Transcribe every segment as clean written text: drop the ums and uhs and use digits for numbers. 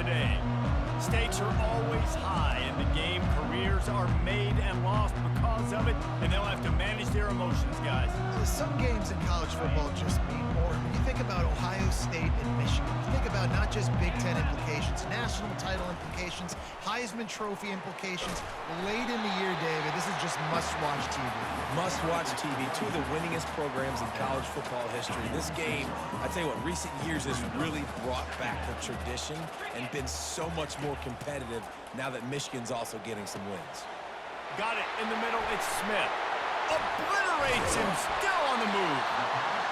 today. Stakes are always high in the game. Careers are made and lost because of it, and they'll have to manage their emotions, guys. Some games in college football just mean more. When you think about Ohio State and Michigan, you think about not just Big Ten implications, national title implications, Heisman Trophy implications. Late in the year, David, this is just must-watch TV. Must-watch TV. Two of the winningest programs in college football history. This game, I tell you what, recent years has really brought back the tradition and been so much more competitive now that Michigan's also getting some wins. Got it in the middle. It's Smith. Obliterates him. Still on the move.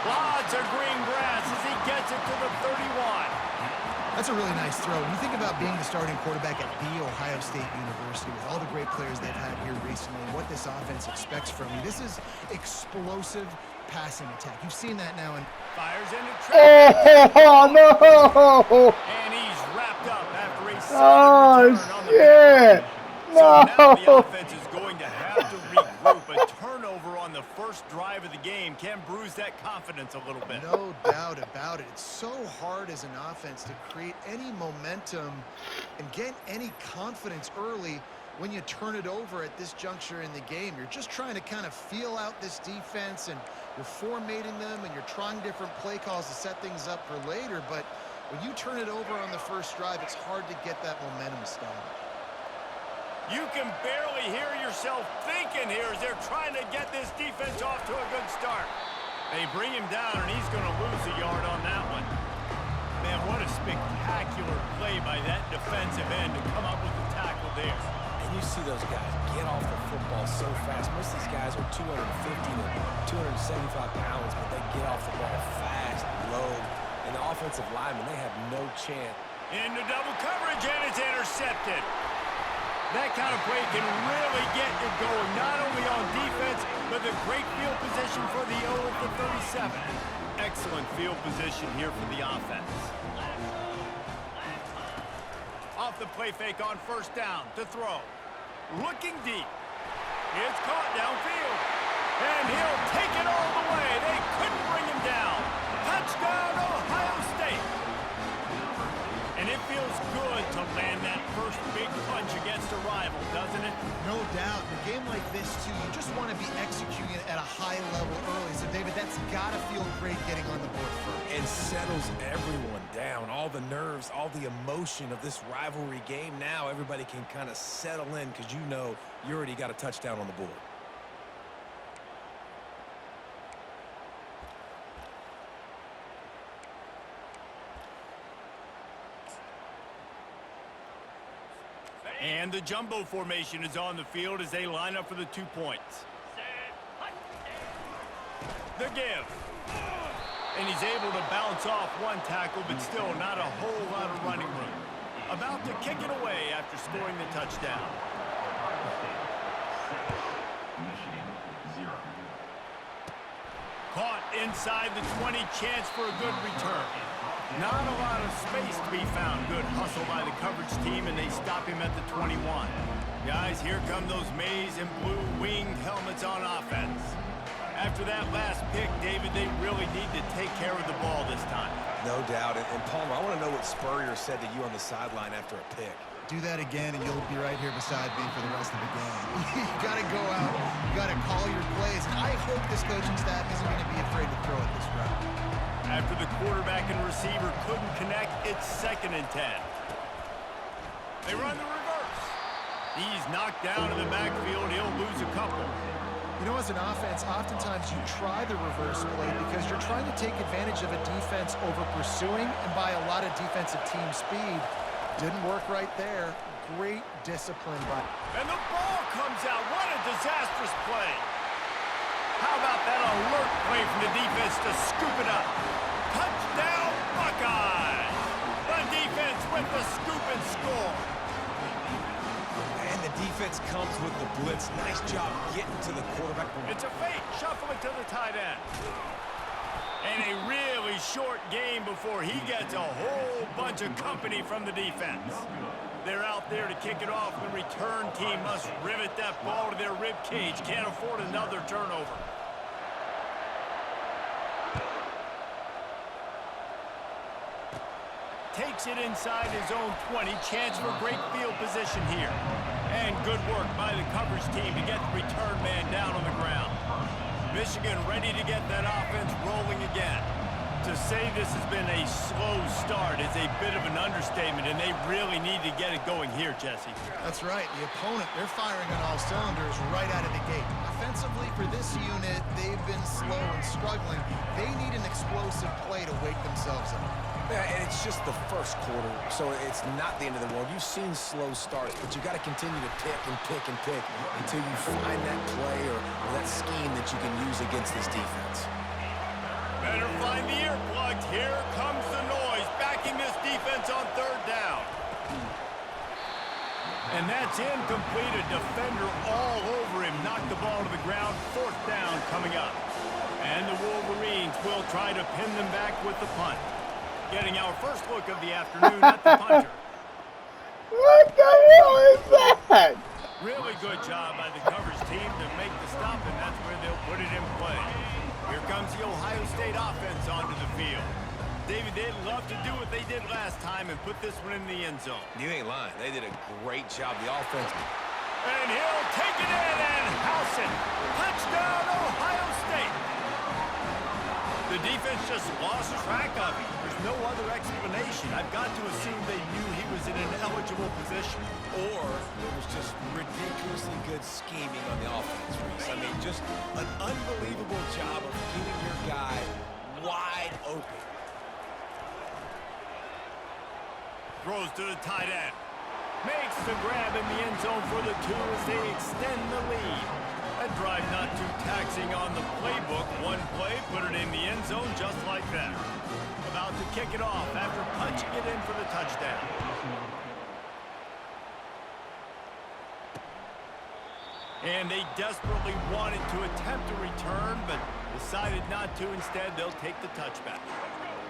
Lots of green grass as he gets it to the 31. That's a really nice throw. When you think about being the starting quarterback at The Ohio State University with all the great players they've had here recently, what this offense expects from you, this is explosive passing attack. You've seen that now. And fires into traffic. Oh, no! And he's wrapped up after a Oh, solid return on the shit! So now the No! offense is going to have to regroup. A turnover on the first drive of the game can bruise that confidence a little bit. no doubt about it. It's so hard as an offense to create any momentum and get any confidence early when you turn it over at this juncture in the game. You're just trying to kind of feel out this defense, and you're formatting them, and you're trying different play calls to set things up for later. But when you turn it over on the first drive, it's hard to get that momentum started. You can barely hear yourself thinking here as they're trying to get this defense off to a good start. They bring him down, and he's going to lose a yard on that one. Man, what a spectacular play by that defensive end to come up with the tackle there. And you see those guys get off the football so fast. Most of these guys are 250 to 275 pounds, but they get off the ball fast, low. And the offensive linemen, they have no chance. Into double coverage, and it's intercepted. That kind of play can really get you going, not only on defense, but the great field position for the O at the 37. Excellent field position here for the offense. Off the play fake on first down to throw. Looking deep. It's caught downfield. And he'll take it all the way. They couldn't bring him down. Touchdown, Ohio State. And it feels good to land that first big punch against a rival, doesn't it? No doubt. In a game like this, too, you just want to be executing it at a high level early. So, David, that's got to feel great getting on the board first. And settles everyone down. All the nerves, all the emotion of this rivalry game. Now everybody can kind of settle in because you know you already got a touchdown on the board. And the jumbo formation is on the field as they line up for the 2 points. The give. And he's able to bounce off one tackle, but still not a whole lot of running room. About to kick it away after scoring the touchdown. Caught inside the 20, chance for a good return. Not a lot of space to be found. Good hustle by the coverage team, and they stop him at the 21. Guys, here come those maize and blue winged helmets on offense. After that last pick, David, they really need to take care of the ball this time. No doubt. And Palmer, I want to know what Spurrier said to you on the sideline after a pick. Do that again, and you'll be right here beside me for the rest of the game. You got to go out. You got to call your plays. And I hope this coaching staff isn't going to be afraid to throw it this route. After the quarterback and receiver couldn't connect, it's 2nd and 10. They run the reverse. He's knocked down in the backfield. He'll lose a couple. You know, as an offense, oftentimes you try the reverse play because you're trying to take advantage of a defense over pursuing and by a lot of defensive team speed. Didn't work right there. Great discipline by. And the ball comes out. What a disastrous play. How about that alert play from the defense to scoop it up? Touchdown, Buckeyes! The defense with the scoop and score. And the defense comes with the blitz. Nice job getting to the quarterback. It's a fake. Shuffle it to the tight end. And a really short game before he gets a whole bunch of company from the defense. They're out there to kick it off. The return team must rivet that ball to their rib cage. Can't afford another turnover. Take Takes it inside his own 20. Chance for great field position here. And good work by the coverage team to get the return man down on the ground. Michigan ready to get that offense rolling again. To say this has been a slow start is a bit of an understatement, and they really need to get it going here, Jesse. That's right. The opponent, they're firing on all cylinders right out of the gate. Offensively, for this unit, they've been slow and struggling. They need an explosive play to wake themselves up. Yeah, and it's just the first quarter, so it's not the end of the world. You've seen slow starts, but you got to continue to pick and pick and pick until you find that play or that scheme that you can use against this defense. Better find the earplugs. Here comes the noise, backing this defense on third down. And that's incomplete. A defender all over him. Knocked the ball to the ground. Fourth down coming up. And the Wolverines will try to pin them back with the punt. Getting our first look of the afternoon at the punter. What the hell is that? Really good job by the coverage team to make the stop, and that's where they'll put it in play. Here comes the Ohio State offense onto the field. David, they'd love to do what they did last time and put this one in the end zone. You ain't lying. They did a great job. The offense. And he'll take it in and house it. Touchdown, Ohio State. The defense just lost track of him. There's no other explanation. I've got to assume they knew he was in an eligible position. Or it was just ridiculously good scheming on the offense, Reese. I mean, just an unbelievable job of getting your guy wide open. Throws to the tight end. Makes the grab in the end zone for the two as they extend the lead. That drive not too taxing on the playbook. One play, put it in the end zone just like that. About to kick it off after punching it in for the touchdown. And they desperately wanted to attempt a return, but decided not to. Instead, they'll take the touchback.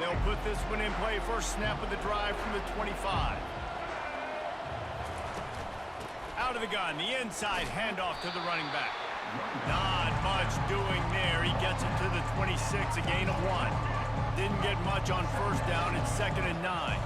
They'll put this one in play. First snap of the drive from the 25. Out of the gun, the inside handoff to the running back. Not much doing there. He gets it to the 26, a gain of 1. Didn't get much on first down. It's 2nd and 9.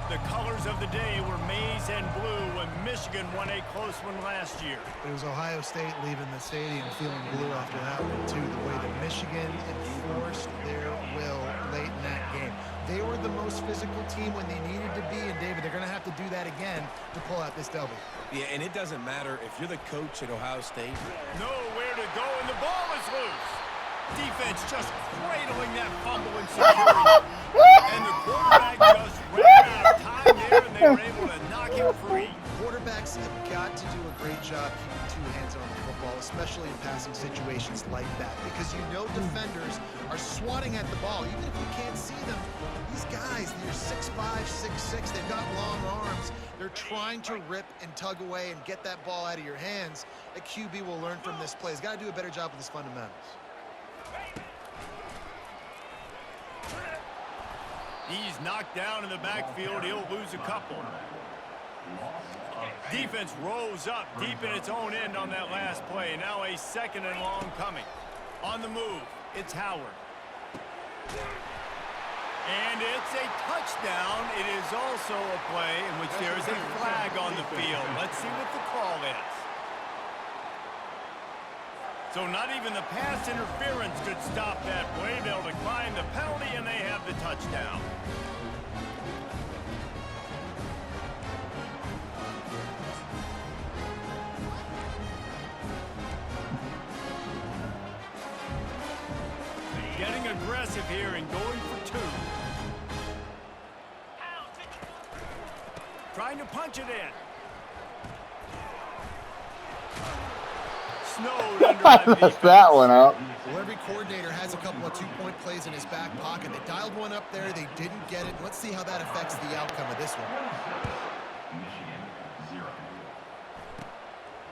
The colors of the day were maize and blue when Michigan won a close one last year. It was Ohio State leaving the stadium feeling blue after that one, too. The way that Michigan enforced their will late in that game. They were the most physical team when they needed to be, and David, they're going to have to do that again to pull out this W. Yeah, and it doesn't matter if you're the coach at Ohio State. Nowhere to go, and the ball is loose. Defense just cradling that fumble in security. And the quarterback just ran out of time there, and they were able to knock him free. Quarterbacks have got to do a great job keeping two hands on the football, especially in passing situations like that, because you know defenders are swatting at the ball. Even if you can't see them, these guys, they're 6'5", 6'6", they've got long arms. They're trying to rip and tug away and get that ball out of your hands. A QB will learn from this play. He's got to do a better job with his fundamentals. He's knocked down in the backfield. He'll lose a couple. Defense rose up deep in its own end on that last play. Now a 2nd and long coming. On the move, it's Howard. And it's a touchdown. It is also a play in which there is a flag on the field. Let's see what the call is. So not even the pass interference could stop that play. They'll decline the penalty, and they have the touchdown. Getting aggressive here and going for 2. Trying to punch it in. Snowed under by Messed that one up. Well, every coordinator has a couple of two-point plays in his back pocket. They dialed one up there. They didn't get it. Let's see how that affects the outcome of this one.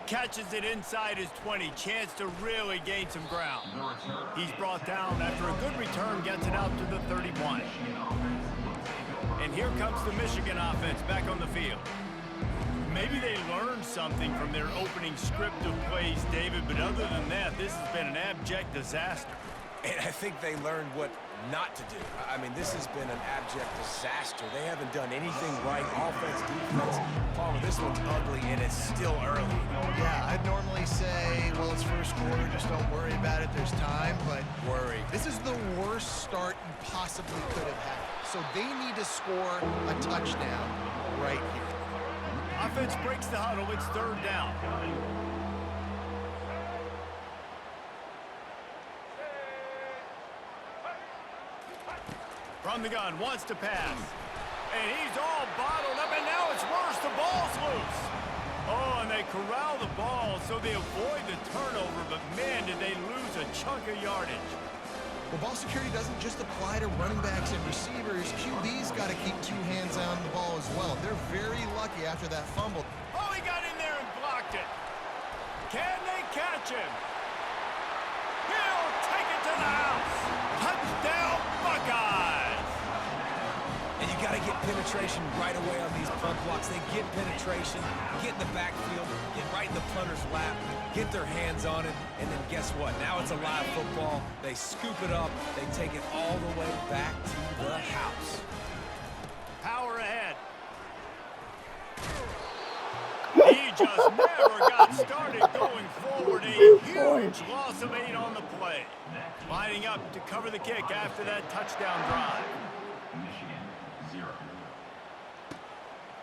Catches it inside his 20. Chance to really gain some ground. He's brought down after a good return. Gets it out to the 31. And here comes the Michigan offense back on the field. Maybe they learned something from their opening script of plays, David, but other than that, this has been an abject disaster. And I think they learned what not to do. I mean, this has been an abject disaster. They haven't done anything right. Offense, defense. Palmer, this one's ugly, and it's still early. Yeah, I'd normally say, well, it's first quarter, just don't worry about it, there's time, but this is the worst start you possibly could have had. So they need to score a touchdown right here. Offense breaks the huddle. It's third down. From the gun, wants to pass. And he's all bottled up, and now it's worse. The ball's loose. Oh, and they corral the ball, so they avoid the turnover, but man, did they lose a chunk of yardage. Well, ball security doesn't just apply to running backs and receivers. QB's got to keep two hands on the ball as well. They're very lucky after that fumble. Oh, he got in there and blocked it. Can they catch him? He'll take it to the house. Touchdown, Buckeyes. And you got to get penetration right away on these punt blocks. They get penetration, get in the backfield, get right in the punter's lap, get their hands on it, and then guess what? Now it's a live football. They scoop it up. They take it all the way back to the house. Power ahead. He just never got started going forward. A huge loss of 8 on the play. Lining up to cover the kick after that touchdown drive.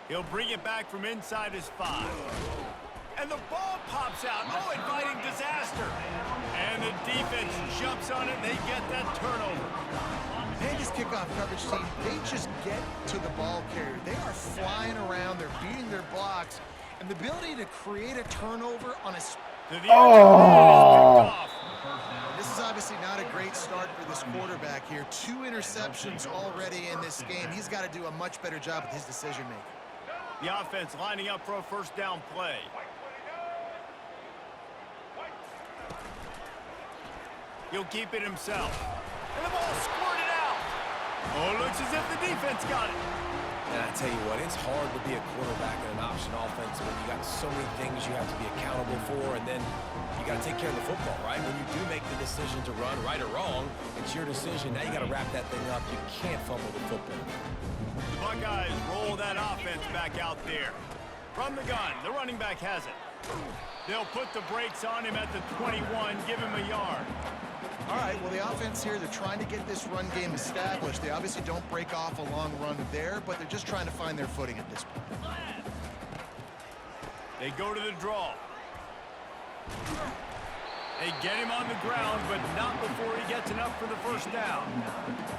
He'll bring it back from inside his 5. And the ball pops out. Oh, inviting disaster. And the defense jumps on it, and they get that turnover. Vegas kickoff coverage team, they just get to the ball carrier. They are flying around. They're beating their blocks. And the ability to create a turnover on a... This is obviously not a great start for this quarterback here. 2 interceptions already in this game. He's got to do a much better job with his decision-making. The offense lining up for a first down play. He'll keep it himself. And the ball squirted out. Oh, looks as if the defense got it. And I tell you what, it's hard to be a quarterback in an option offense when you got so many things you have to be accountable for, and then you got to take care of the football, right? When you do make the decision to run, right or wrong, it's your decision. Now you got to wrap that thing up. You can't fumble the football. The Buckeyes roll that offense back out there. From the gun, the running back has it. They'll put the brakes on him at the 21, give him a yard. All right, well, the offense here, they're trying to get this run game established. They obviously don't break off a long run there, but they're just trying to find their footing at this point. They go to the draw. They get him on the ground, but not before he gets enough for the first down.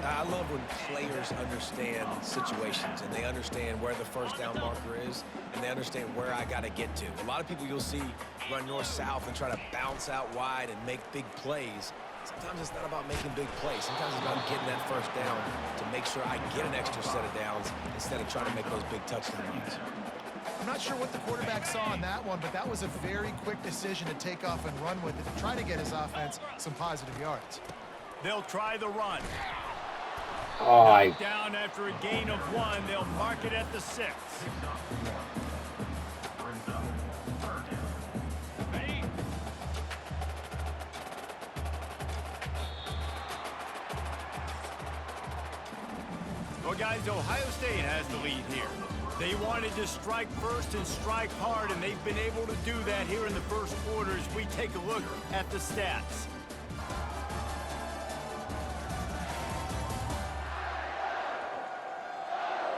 I love when players understand situations, and they understand where the first down marker is, and they understand where I got to get to. A lot of people you'll see run north-south and try to bounce out wide and make big plays. Sometimes it's not about making big plays. Sometimes it's about getting that first down to make sure I get an extra set of downs instead of trying to make those big touchdown runs. I'm not sure what the quarterback saw on that one, but that was a very quick decision to take off and run with it to try to get his offense some positive yards. They'll try the run. Oh, Down after a gain of 1, they'll mark it at the 6. Well, guys, Ohio State has the lead here. They wanted to strike first and strike hard, and they've been able to do that here in the first quarter as we take a look at the stats.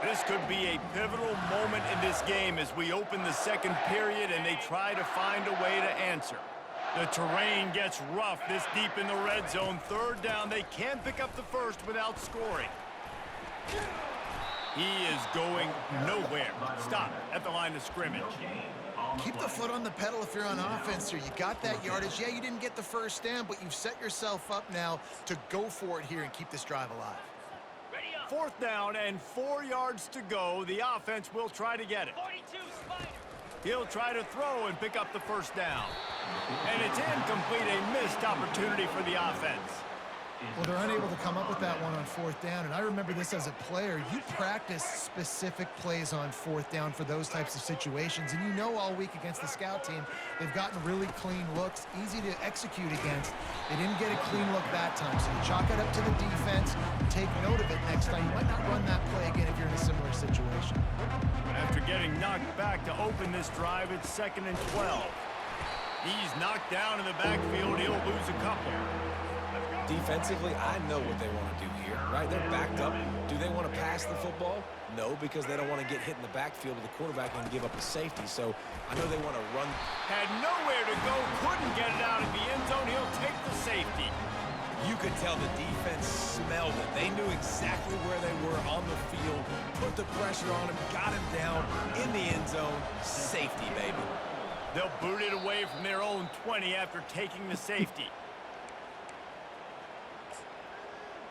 This could be a pivotal moment in this game as we open the second period and they try to find a way to answer. The terrain gets rough this deep in the red zone. Third down, they can't pick up the first without scoring. He is going nowhere. Stop at the line of scrimmage. Keep the foot on the pedal if you're on offense here. You got that yardage. Yeah, you didn't get the first down, but you've set yourself up now to go for it here and keep this drive alive. Fourth down and 4 yards to go. The offense will try to get it. He'll try to throw and pick up the first down. And it's incomplete, a missed opportunity for the offense. Well, they're unable to come up with that one on fourth down, and I remember this as a player. You practice specific plays on fourth down for those types of situations, and you know all week against the scout team, they've gotten really clean looks, easy to execute against. They didn't get a clean look that time, so you chalk it up to the defense and take note of it next time. You might not run that play again if you're in a similar situation. After getting knocked back to open this drive, it's 2nd and 12. He's knocked down in the backfield. He'll lose a couple. Defensively, I know what they want to do here, right? They're backed up. Do they want to pass the football? No, because they don't want to get hit in the backfield with the quarterback and give up a safety. So I know they want to run. Had nowhere to go, couldn't get it out of the end zone. He'll take the safety. You could tell the defense smelled it. They knew exactly where they were on the field, put the pressure on him, got him down in the end zone. Safety, baby. They'll boot it away from their own 20 after taking the safety.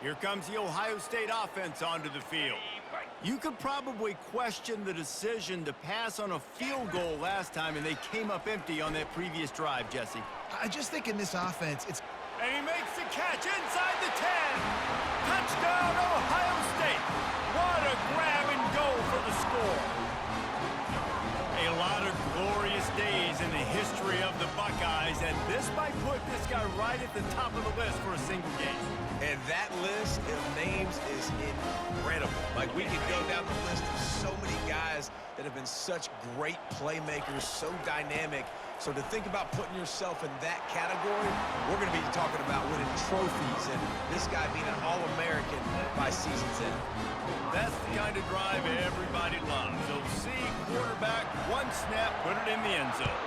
Here comes the Ohio State offense onto the field. You could probably question the decision to pass on a field goal last time, and they came up empty on that previous drive, Jesse. I just think in this offense, it's... And he makes the catch inside the 10. Touchdown, Ohio State. What a grab and go for the score. A lot of glorious days in the history of the Buckeyes, and this might put this guy right at the top of the list for a single game. And that list of names is incredible. Like, we could go down the list of so many guys that have been such great playmakers, so dynamic. So to think about putting yourself in that category, we're going to be talking about winning trophies and this guy being an All-American by season's end. That's the kind of drive everybody loves. So see, quarterback, one snap, put it in the end zone.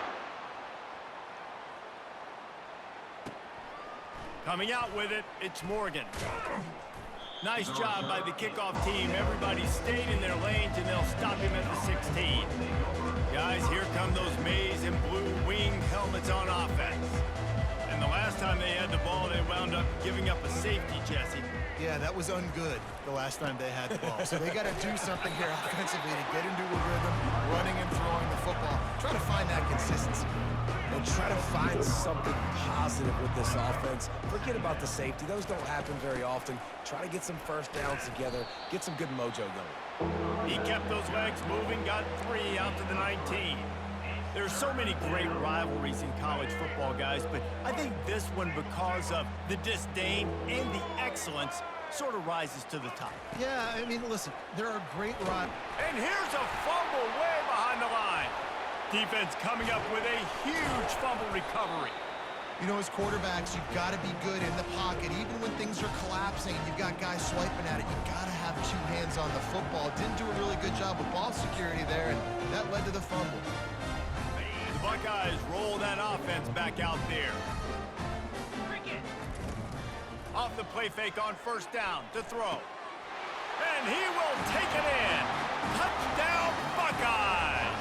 Coming out with it, it's Morgan. Nice job by the kickoff team. Everybody stayed in their lanes, and they'll stop him at the 16. Guys, here come those maize and blue winged helmets on offense. And the last time they had the ball, they wound up giving up a safety, Jesse. Yeah, that was ungood the last time they had the ball. So they got to do something here offensively to get into a rhythm, running and throwing the football. Try to find that consistency. And try to find something positive with this offense. Forget about the safety. Those don't happen very often. Try to get some first downs together. Get some good mojo going. He kept those legs moving, got 3 out to the 19. There's so many great rivalries in college football, guys, but I think this one, because of the disdain and the excellence, sort of rises to the top. Yeah, I mean, listen, there are great rivalries. And here's a fumble way behind the line. Defense coming up with a huge fumble recovery. You know, as quarterbacks, you've got to be good in the pocket. Even when things are collapsing and you've got guys swiping at it, you've got to have 2 hands on the football. Didn't do a really good job with ball security there, and that led to the fumble. The Buckeyes roll that offense back out there. Off the play fake on first down to throw. And he will take it in. Touchdown, Buckeyes!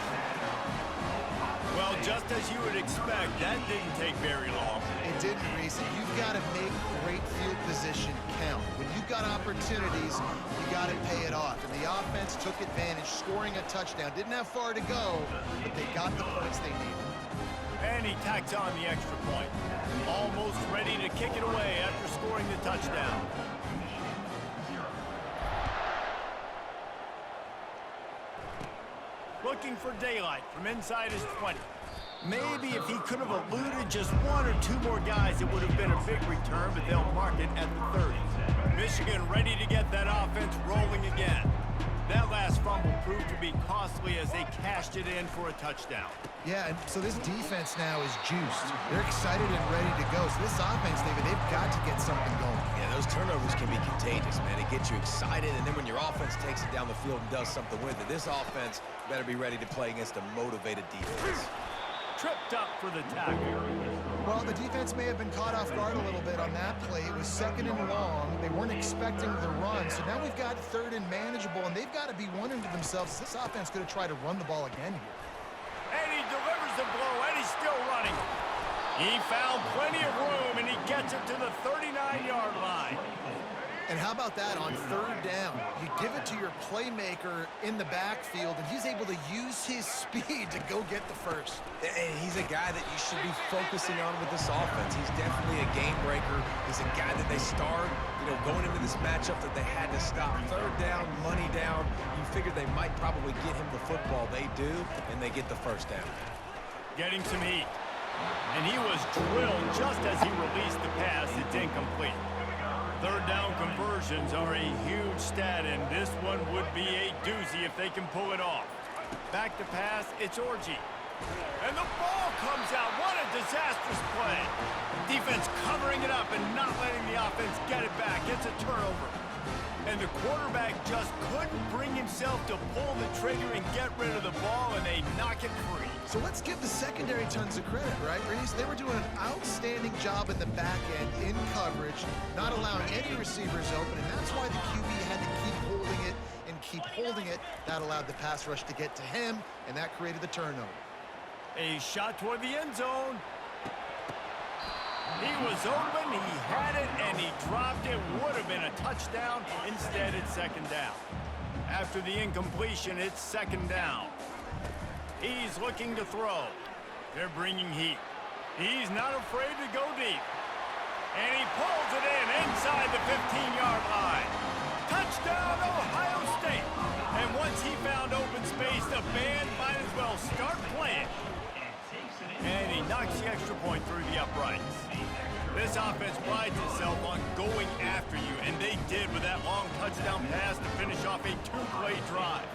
Well, just as you would expect, that didn't take very long. It didn't, Reese. You've got to make great field position count. When you've got opportunities, you got to pay it off. And the offense took advantage, scoring a touchdown. Didn't have far to go, but they got the points they needed. And he tacks on the extra point. Almost ready to kick it away after scoring the touchdown. Looking for daylight from inside his 20. Maybe if he could have eluded just 1 or 2 more guys, it would have been a big return, but they'll mark it at the 30. Michigan ready to get that offense rolling again. That last fumble proved to be costly as they cashed it in for a touchdown. Yeah, and so this defense now is juiced. They're excited and ready to go. So this offense, David, they've got to get something going. Yeah, those turnovers can be contagious, man. It gets you excited, and then when your offense takes it down the field and does something with it, this offense better be ready to play against a motivated defense. Tripped up for the tackle. Well, the defense may have been caught off guard a little bit on that play. It was 2nd and long. They weren't expecting the run, so now we've got 3rd and manageable, and they've got to be wondering to themselves, this offense going to try to run the ball again here? And he delivers the blow, and he's still running. He found plenty of room, and he gets it to the 39-yard line. And how about that on third down? You give it to your playmaker in the backfield, and he's able to use his speed to go get the first. And he's a guy that you should be focusing on with this offense. He's definitely a game breaker. He's a guy that they start, going into this matchup that they had to stop. Third down, money down. You figure they might probably get him the football. They do, and they get the first down. Getting some heat. And he was drilled just as he released the pass. It's incomplete. Third down conversions are a huge stat, and this one would be a doozy if they can pull it off. Back to pass, it's Orji. And the ball comes out. What a disastrous play. Defense covering it up and not letting the offense get it back. It's a turnover. And the quarterback just couldn't bring himself to pull the trigger and get rid of the ball, and they knock it free. So let's give the secondary tons of credit, right, Reese? They were doing an outstanding job in the back end, in coverage, not allowing any receivers open, and that's why the QB had to keep holding it and keep holding it. That allowed the pass rush to get to him, and that created the turnover. A shot toward the end zone. He was open, he had it, and he dropped it. Would have been a touchdown. Instead, it's second down. After the incompletion, it's second down. He's looking to throw. They're bringing heat. He's not afraid to go deep. And he pulls it in inside the 15-yard line. Touchdown, Ohio State. And once he found open space, the band might as well start playing. And he knocks the extra point through the uprights. This offense prides itself on going after you, and they did with that long touchdown pass to finish off a two-play drive.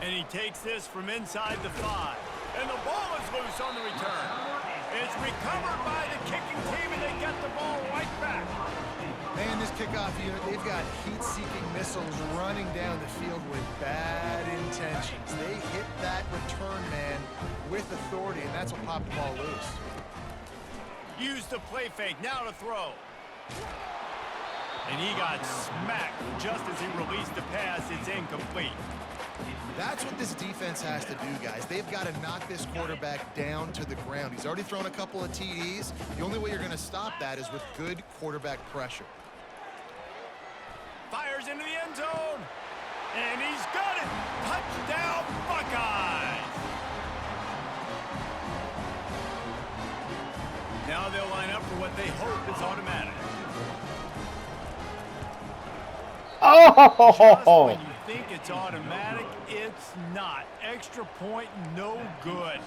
And he takes this from inside the 5. And the ball is loose on the return. It's recovered by the kicking team, and they get the ball right back. Man, this kickoff unit, they've got heat-seeking missiles running down the field with bad intentions. They hit that return man with authority, and that's what popped the ball loose. Use the play fake, now to throw. And he got smacked just as he released the pass. It's incomplete. That's what this defense has to do, guys. They've got to knock this quarterback down to the ground. He's already thrown a couple of TDs. The only way you're going to stop that is with good quarterback pressure. Fires into the end zone. And he's got it. Touchdown, Buckeyes. Now they'll line up for what they hope is automatic. Just when you think it's automatic, it's not. Extra point, no good.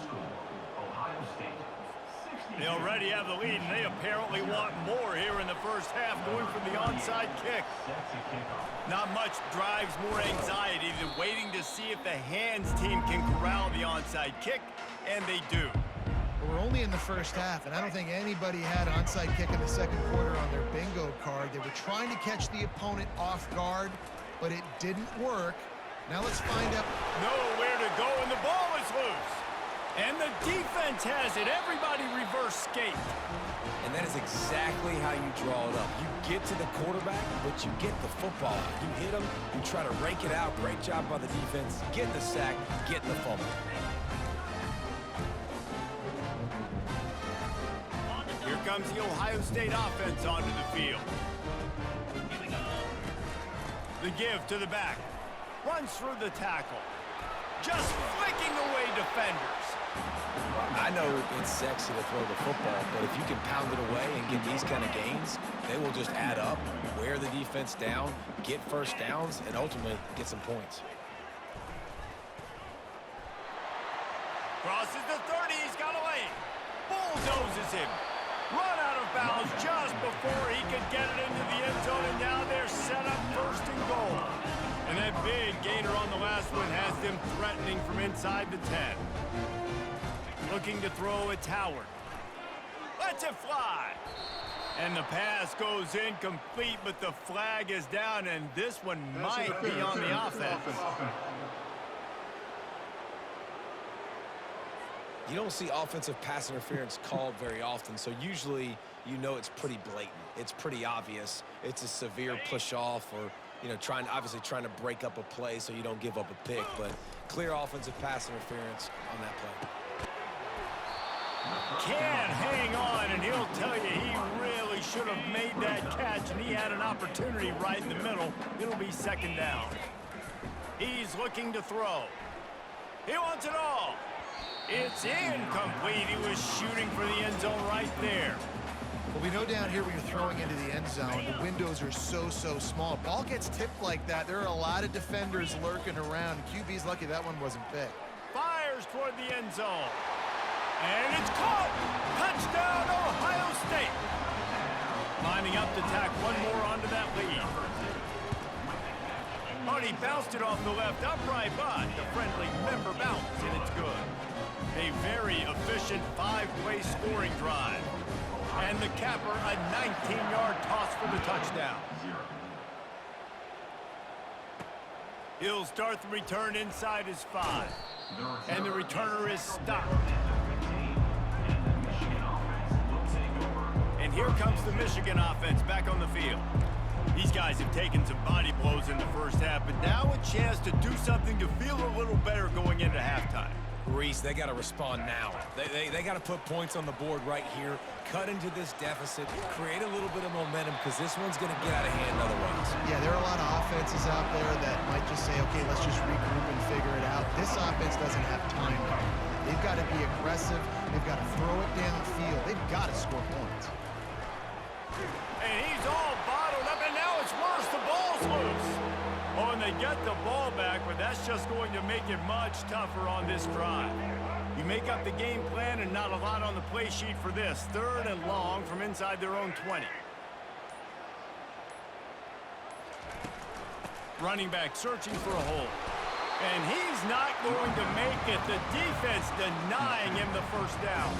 They already have the lead, and they apparently want more here in the first half, going for the onside kick. Not much drives more anxiety than waiting to see if the hands team can corral the onside kick, and they do. We're only in the first half, and I don't think anybody had onside kick in the second quarter on their bingo card. They were trying to catch the opponent off guard, but it didn't work. Now let's find out. Nowhere to go, and the ball is loose. And the defense has it. Everybody reverse skate. And that is exactly how you draw it up. You get to the quarterback, but you get the football. You hit him, you try to rake it out. Great job by the defense. Getting the sack, getting the fumble. Here comes the Ohio State offense onto the field. The give to the back. Runs through the tackle. Just flicking away defenders. I know it's sexy to throw the football, but if you can pound it away and get these kind of gains, they will just add up, wear the defense down, get first downs, and ultimately get some points. Crosses the 30, he's got a lane. Bulldozes him. Run out of bounds just before he could get it into the end zone, and now they're set up first and goal. And that big gainer on the last one has them threatening from inside the 10. Looking to throw, it's Howard. Lets it fly. And the pass goes incomplete, but the flag is down, and this one might be on the offense. You don't see offensive pass interference called very often, so usually you know it's pretty blatant. It's pretty obvious. It's a severe push-off or, obviously trying to break up a play so you don't give up a pick, but clear offensive pass interference on that play. Can hang on, and he'll tell you he really should have made that catch, and he had an opportunity right in the middle. It'll be second down. He's looking to throw. He wants it all. It's incomplete. He was shooting for the end zone right there. Well, we know down here when you're throwing into the end zone, the windows are so small. Ball gets tipped like that, there are a lot of defenders lurking around. QB's lucky that one wasn't big. Fires toward the end zone. And it's caught! Touchdown, Ohio State! Lining up to tack one more onto that lead. Oh, he bounced it off the left upright, but the friendly member bounce, and it's good. A very efficient 5-play scoring drive. And the capper, a 19-yard toss for the touchdown. He'll start the return inside his 5. And the returner is stopped. And here comes the Michigan offense back on the field. These guys have taken some body blows in the first half, but now a chance to do something to feel a little better going into halftime. Reese, they got to respond now. They got to put points on the board right here, cut into this deficit, create a little bit of momentum, because this one's going to get out of hand otherwise. Yeah, there are a lot of offenses out there that might just say, okay, let's just regroup and figure it out. This offense doesn't have time. They've got to be aggressive. They've got to throw it downfield. They've got to score points. And he's all bottled up, and now it's worse. The ball's loose. Oh, and they get the ball back, but that's just going to make it much tougher on this drive. You make up the game plan and not a lot on the play sheet for this. 3rd and long from inside their own 20. Running back searching for a hole. And he's not going to make it. The defense denying him the first down.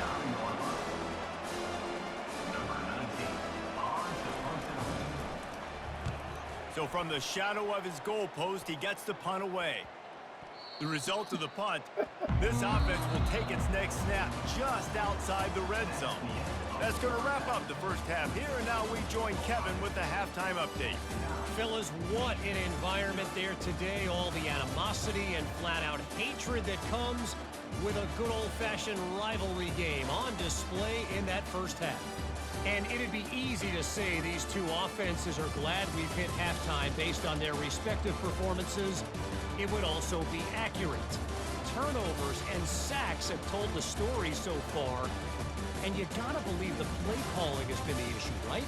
So from the shadow of his goalpost, he gets the punt away. The result of the punt, this offense will take its next snap just outside the red zone. That's going to wrap up the first half here, and now we join Kevin with the halftime update. Fellas, what an environment there today. All the animosity and flat-out hatred that comes with a good old-fashioned rivalry game on display in that first half. And it'd be easy to say these two offenses are glad we've hit halftime based on their respective performances. It would also be accurate. Turnovers and sacks have told the story so far. And you gotta believe the play calling has been the issue, right?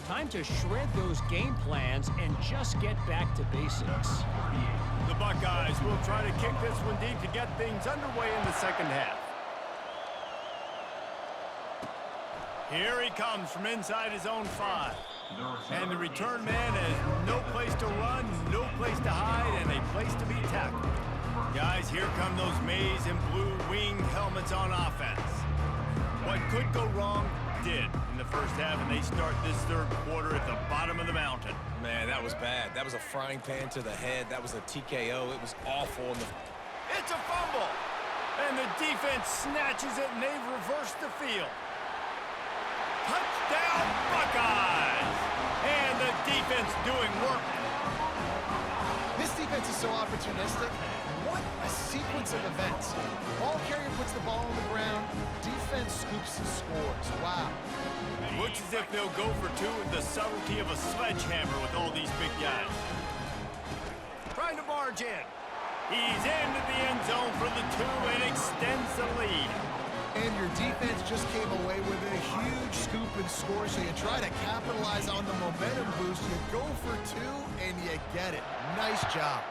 Time to shred those game plans and just get back to basics. The Buckeyes will try to kick this one deep to get things underway in the second half. Here he comes from inside his own 5. And the return man has no place to run, no place to hide, and a place to be tackled. Guys, here come those maize and blue wing helmets on offense. What could go wrong did in the first half, and they start this third quarter at the bottom of the mountain. Man, that was bad. That was a frying pan to the head. That was a TKO. It was awful. It's a fumble, and the defense snatches it, and they've reversed the field. Touchdown, Buckeyes! And the defense doing work. This defense is so opportunistic. What a sequence of events. Ball carrier puts the ball on the ground. Defense scoops and scores. Wow. Looks as if they'll go for 2 with the subtlety of a sledgehammer with all these big guys. Trying to barge in. He's into the end zone for the 2 and extends the lead. And your defense just came away with a huge scoop and score, so you try to capitalize on the momentum boost. You go for 2, and you get it. Nice job.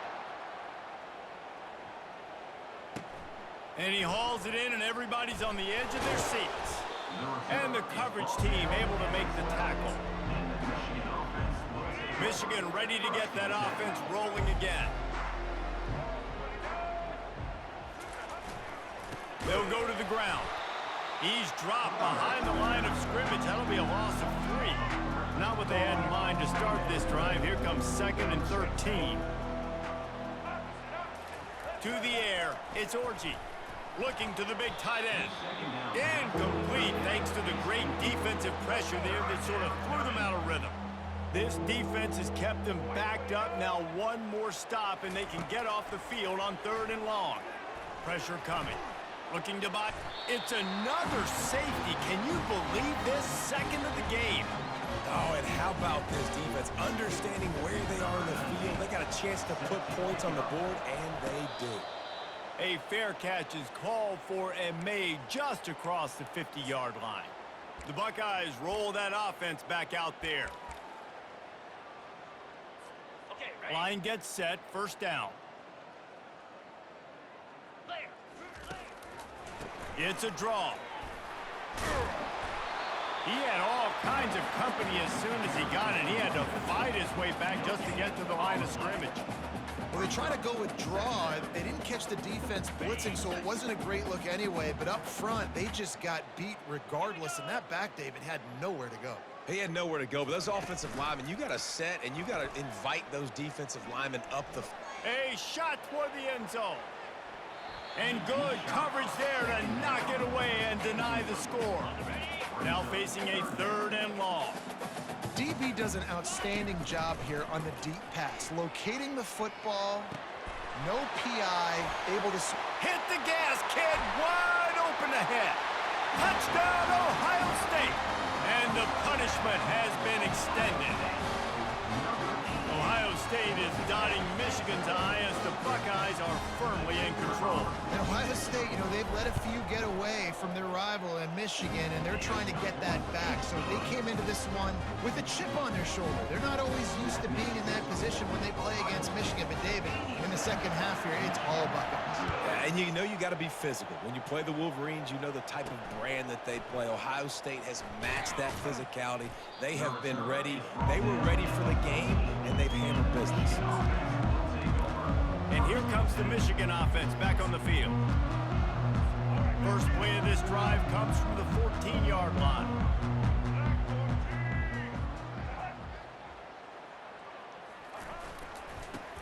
And he hauls it in, and everybody's on the edge of their seats. And the coverage team able to make the tackle. Michigan ready to get that offense rolling again. They'll go to the ground. He's dropped behind the line of scrimmage. That'll be a loss of 3. Not what they had in mind to start this drive. Here comes 2nd and 13. To the air, it's Orji. Looking to the big tight end. Incomplete thanks to the great defensive pressure there that sort of threw them out of rhythm. This defense has kept them backed up. Now one more stop and they can get off the field on 3rd and long. Pressure coming. Looking to buy. It's another safety. Can you believe this? Second of the game. Oh, and how about this defense? Understanding where they are in the field. They got a chance to put points on the board, and they do. A fair catch is called for and made just across the 50-yard line. The Buckeyes roll that offense back out there. Line gets set, first down. It's a draw. He had all kinds of company as soon as he got it. He had to fight his way back just to get to the line of scrimmage. Well, they try to go with draw. They didn't catch the defense blitzing, so it wasn't a great look anyway. But up front, they just got beat regardless. And that back, David, had nowhere to go. He had nowhere to go, but those offensive linemen, you got to set and you got to invite those defensive linemen up the... A shot toward the end zone. And good coverage there to knock it away and deny the score. Now facing a 3rd and long. DB does an outstanding job here on the deep pass. Locating the football, no PI, able to... Hit the gas, kid, wide open ahead. Touchdown, Ohio State. And the punishment has been extended. Ohio State is dotting Michigan's eye as the Buckeyes are firmly in control. And Ohio State, you know, they've let a few get away from their rival in Michigan, and they're trying to get that back. So they came into this one with a chip on their shoulder. They're not always used to being in that position when they play against Michigan. But, David, in the second half here, it's all Buckeyes. Yeah, and you know you got to be physical. When you play the Wolverines, you know the type of brand that they play. Ohio State has matched that physicality. They have been ready. They were ready for the game, and they've handled business. And here comes the Michigan offense back on the field. First play of this drive comes from the 14-yard line.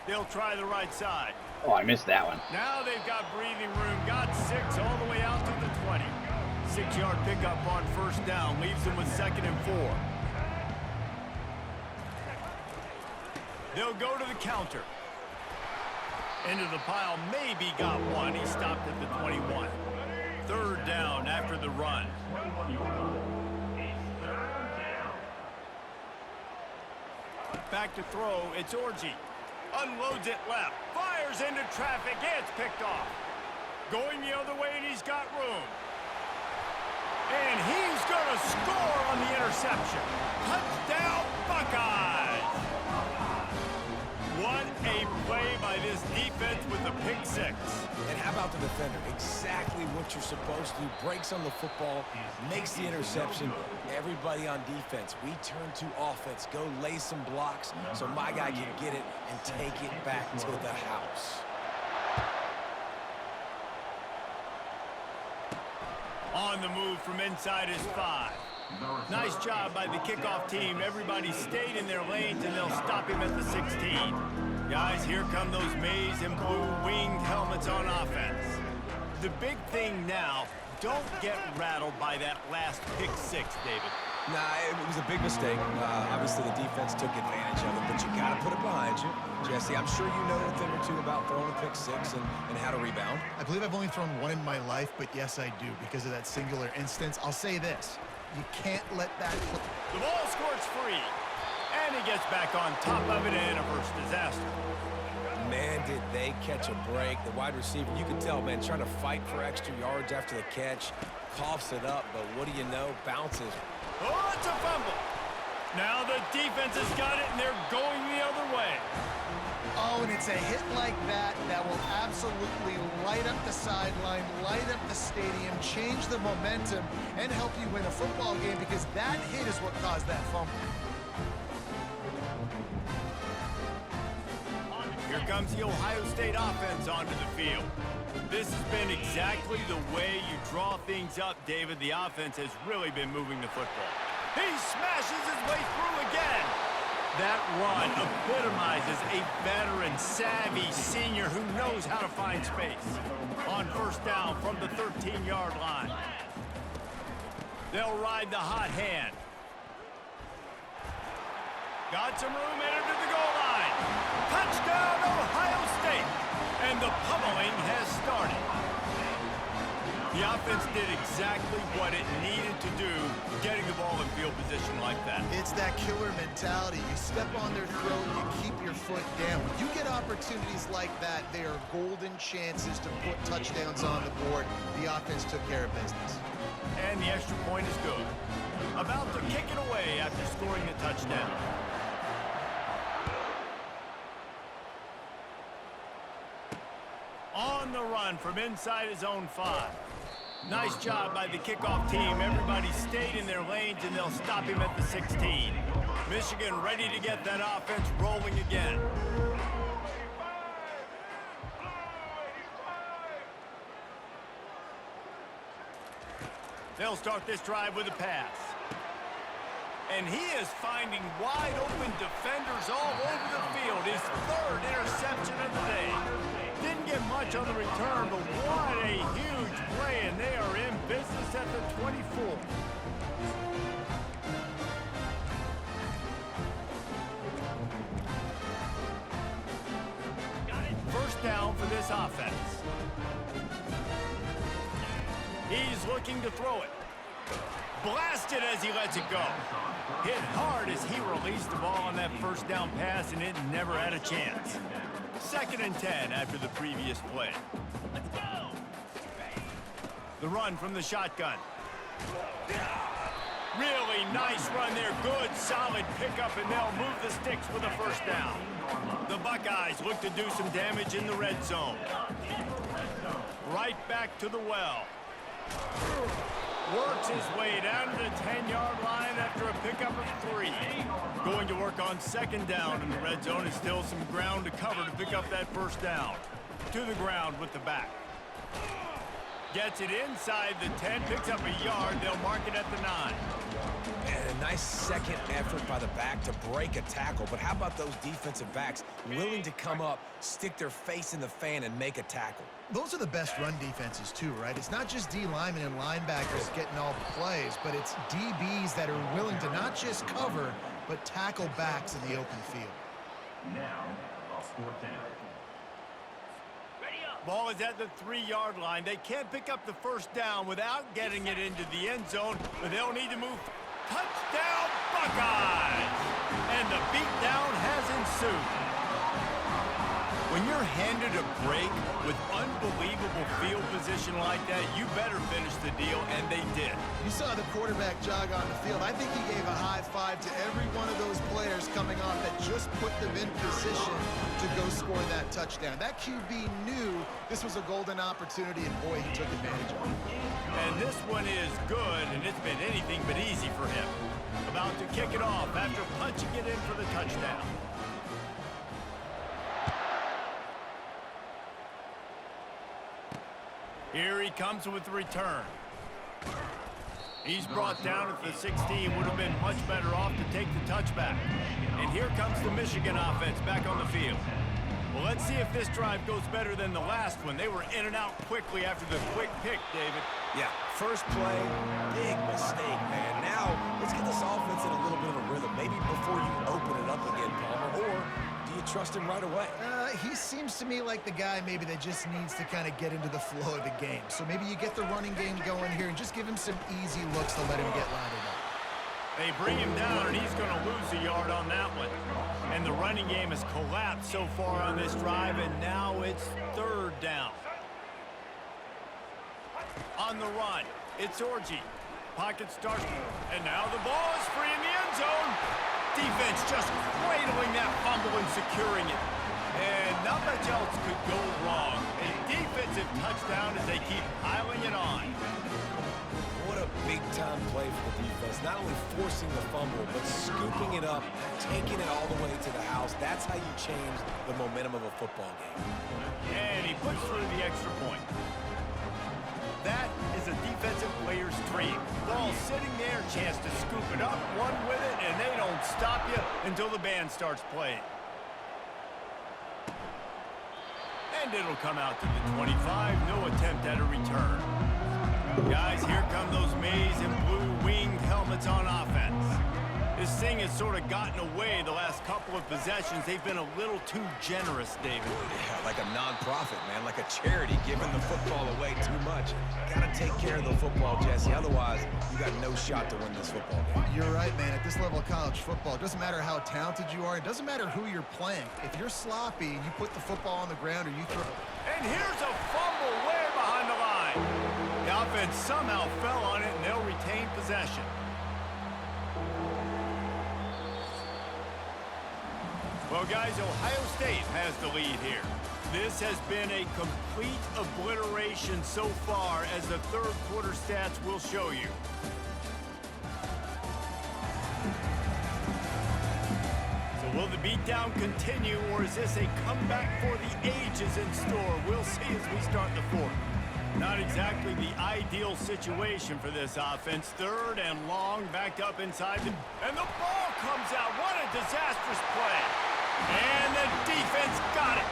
They'll try the right side. Oh, I missed that one. Now they've got breathing room. Got 6 all the way out to the 20. 6-yard pickup on first down. Leaves them with 2nd and 4. They'll go to the counter. Into the pile, maybe got one. He stopped at the 21. 3rd down after the run. Back to throw, it's Orji. Unloads it left, fires into traffic, it's picked off. Going the other way, and he's got room. And he's gonna score on the interception. Touchdown, Buckeyes! What a play by this defense with the pick 6. And how about the defender? Exactly what you're supposed to do. Breaks on the football, makes the interception. Everybody on defense, we turn to offense. Go lay some blocks so my guy can get it and take it back to the house. On the move from inside his 5. Nice job by the kickoff team. Everybody stayed in their lanes, and they'll stop him at the 16. Guys, here come those maize and blue winged helmets on offense. The big thing now, don't get rattled by that last pick 6, David. Nah, it was a big mistake. Obviously, the defense took advantage of it, but you got to put it behind you. Jesse, I'm sure you know a thing or two about throwing a pick 6 and how to rebound. I believe I've only thrown one in my life, but yes, I do, because of that singular instance. I'll say this. You can't let that... The ball squirts free, and he gets back on top of it and averts disaster. Man, did they catch a break. The wide receiver, you can tell, man, trying to fight for extra yards after the catch. Coughs it up, but what do you know? Bounces. Oh, it's a fumble. Now the defense has got it, and they're going the other way. Oh, and it's a hit like that that will absolutely light up the sideline, light up the stadium, change the momentum, and help you win a football game, because that hit is what caused that fumble. Here comes the Ohio State offense onto the field. This has been exactly the way you draw things up, David. The offense has really been moving the football. He smashes his way through again. That run epitomizes a veteran, savvy senior who knows how to find space. On first down from the 13-yard line. They'll ride the hot hand. Got some room, entered to the goal line. Touchdown, Ohio State. And the pummeling has started. The offense did exactly what it needed to do, getting the ball in field position like that. It's that killer mentality. You step on their throat, you keep your foot down. When you get opportunities like that, they are golden chances to put touchdowns on the board. The offense took care of business. And the extra point is good. About to kick it away after scoring the touchdown. On the run from inside his own 5. Nice job by the kickoff team. Everybody stayed in their lanes, and they'll stop him at the 16. Michigan ready to get that offense rolling again. They'll start this drive with a pass. And he is finding wide-open defenders all over the field. His 3rd interception of the day. Didn't get much on the return, but what a huge play, and they are in business at the 24. First down for this offense. He's looking to throw it. Blasted as he lets it go. Hit hard as he released the ball on that first down pass, and it never had a chance. 2nd and 10 after the previous play. Let's go. The run from the shotgun. Really nice run there. Good, solid pickup, and they'll move the sticks with a first down. The Buckeyes look to do some damage in the red zone. Right back to the well. Works his way down to the 10-yard line after a pickup of 3. Going to work on 2nd down in the red zone, and still some ground to cover to pick up that first down. To the ground with the back. Gets it inside the 10, picks up a yard. They'll mark it at the 9. And a nice second effort by the back to break a tackle. But how about those defensive backs willing to come up, stick their face in the fan, and make a tackle? Those are the best run defenses too, right? It's not just D linemen and linebackers getting all the plays, but it's DBs that are willing to not just cover, but tackle backs in the open field. Now, a 4th down. Ball is at the 3-yard line. They can't pick up the first down without getting it into the end zone, but they'll need to move. Touchdown, Buckeyes! And the beatdown has ensued. When you're handed a break with unbelievable field position like that, you better finish the deal, and they did. You saw the quarterback jog on the field. I think he gave a high five to every one of those players coming off that just put them in position to go score that touchdown. That QB knew this was a golden opportunity, and boy, he took advantage of it. And this one is good, and it's been anything but easy for him. About to kick it off after punching it in for the touchdown. Here he comes with the return. He's brought down at the 16. Would have been much better off to take the touchback. And here comes the Michigan offense back on the field. Well, let's see if this drive goes better than the last one. They were in and out quickly after the quick pick, David. Yeah, first play, big mistake, man. Now, let's get this offense in a little bit of a rhythm. Maybe before you open it up again, Palmer, or do you trust him right away? He seems to me like the guy maybe that just needs to kind of get into the flow of the game. So maybe you get the running game going here and just give him some easy looks to let him get lined up. They bring him down, and he's going to lose a yard on that one. And the running game has collapsed so far on this drive, and now it's 3rd down. On the run, it's Orji. Pocket starts, and now the ball is free in the end zone. Defense just cradling that fumble and securing it. And not much else could go wrong. A defensive touchdown as they keep piling it on. What a big-time play for the defense. Not only forcing the fumble, but scooping it up, taking it all the way to the house. That's how you change the momentum of a football game. And he puts through the extra point. That is a defensive player's dream. Ball sitting there, chance to scoop it up, run with it, and they don't stop you until the band starts playing. And it'll come out to the 25. No attempt at a return. Guys, here come those maize and blue winged helmets on offense. This thing has sort of gotten away the last couple of possessions. They've been a little too generous, David. Yeah, like a non-profit, man, like a charity giving the football away too much. Got to take care of the football, Jesse. Otherwise, you got no shot to win this football game. You're right, man. At this level of college football, it doesn't matter how talented you are. It doesn't matter who you're playing. If you're sloppy and you put the football on the ground or you throw... And here's a fumble way behind the line. The offense somehow fell on it, and they'll retain possession. Well, guys, Ohio State has the lead here. This has been a complete obliteration so far, as the third quarter stats will show you. So will the beatdown continue, or is this a comeback for the ages in store? We'll see as we start the fourth. Not exactly the ideal situation for this offense. Third and long, backed up inside the... And the ball comes out. What a disastrous play. And the defense got it.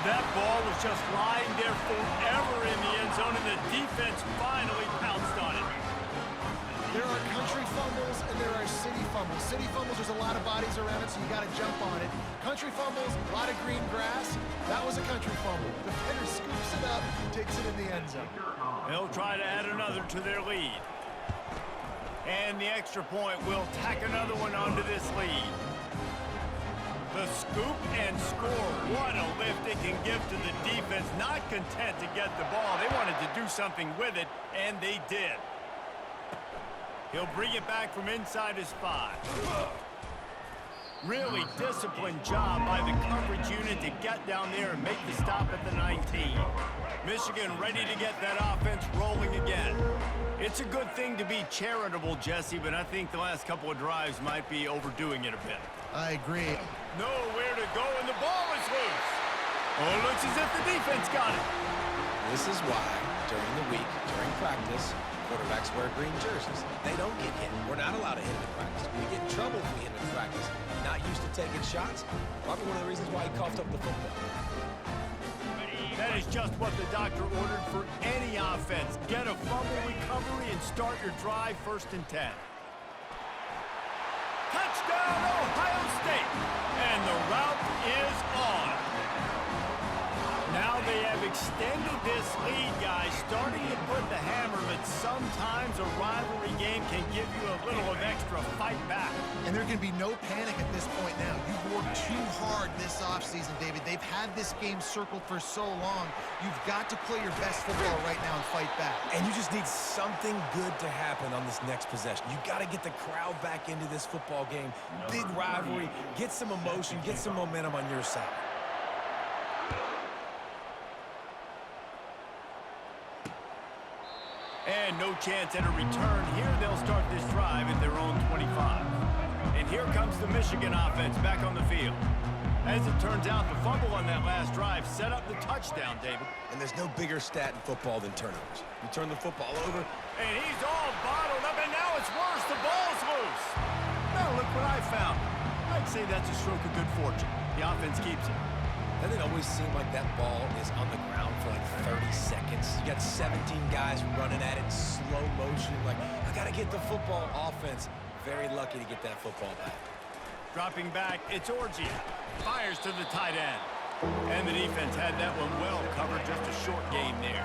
That ball was just lying there forever in the end zone, and the defense finally pounced on it. There are country fumbles and there are city fumbles. City fumbles, there's a lot of bodies around it, so you got to jump on it. Country fumbles, a lot of green grass. That was a country fumble. The defender scoops it up, takes it in the end zone. They'll try to add another to their lead. And the extra point will tack another one onto this lead. The scoop and score. What a lift it can give to the defense. Not content to get the ball. They wanted to do something with it, and they did. He'll bring it back from inside his 5. Really disciplined job by the coverage unit to get down there and make the stop at the 19. Michigan ready to get that offense rolling again. It's a good thing to be charitable, Jesse, but I think the last couple of drives might be overdoing it a bit. I agree. Nowhere to go, and the ball is loose. Oh, it looks as if the defense got it. This is why, during the week, during practice, quarterbacks wear green jerseys. They don't get hit. We're not allowed to hit him in practice. We get in trouble if we hit him in practice. Not used to taking shots. Probably one of the reasons why he coughed up the football. That is just what the doctor ordered for any offense. Get a fumble recovery and start your drive 1st and 10. Touchdown, Ohio State! And the route is on. Now they have extended this lead, guys, starting to put the hammer, but sometimes a rivalry game can give you a little of extra fight back. And there can be no panic at this point now. You've worked too hard this offseason, David. They've had this game circled for so long. You've got to play your best football right now and fight back. And you just need something good to happen on this next possession. You got to get the crowd back into this football game. Big rivalry. Get some emotion. Get some momentum on your side. And no chance at a return here. They'll start this drive at their own 25. And here comes the Michigan offense back on the field. As it turns out, the fumble on that last drive set up the touchdown, David. And there's no bigger stat in football than turnovers. You turn the football over. And he's all bottled up, and now it's worse. The ball's loose. Now look what I found. I'd say that's a stroke of good fortune. The offense keeps it. Doesn't it always seem like that ball is on the ground for like 30 seconds? You got 17 guys running at it in slow motion. Like, I got to get the football. Offense, very lucky to get that football back. Dropping back, it's Orji. Fires to the tight end. And the defense had that one well covered, just a short game there.